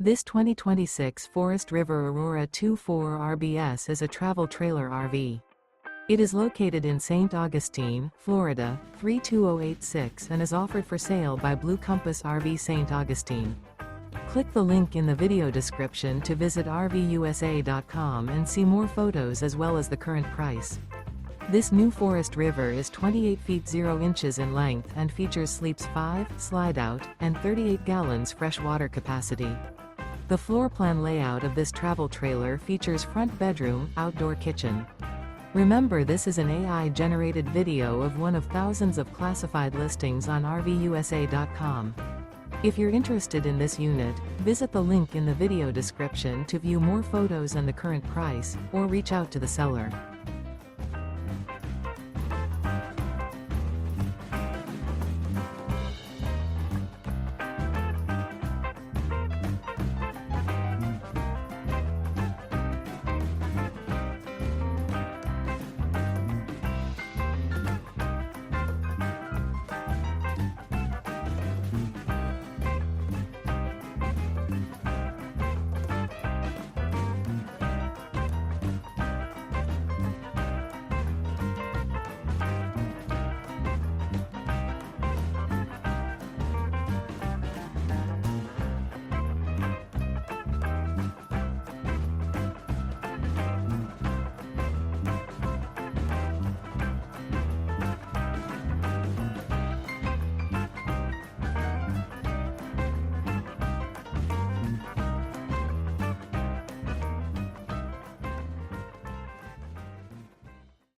This 2026 Forest River Aurora 2.4 RBS is a travel trailer RV. It is located in St. Augustine, Florida, 32086 and is offered for sale by Blue Compass RV St. Augustine. Click the link in the video description to visit RVUSA.com and see more photos as well as the current price. This new Forest River is 28 feet 0 inches in length and features sleeps 5, Slideout, and 38 gallons fresh water capacity. The floor plan layout of this travel trailer features front bedroom, outdoor kitchen. Remember, this is an AI-generated video of one of thousands of classified listings on RVUSA.com. If you're interested in this unit, visit the link in the video description to view more photos and the current price, or reach out to the seller.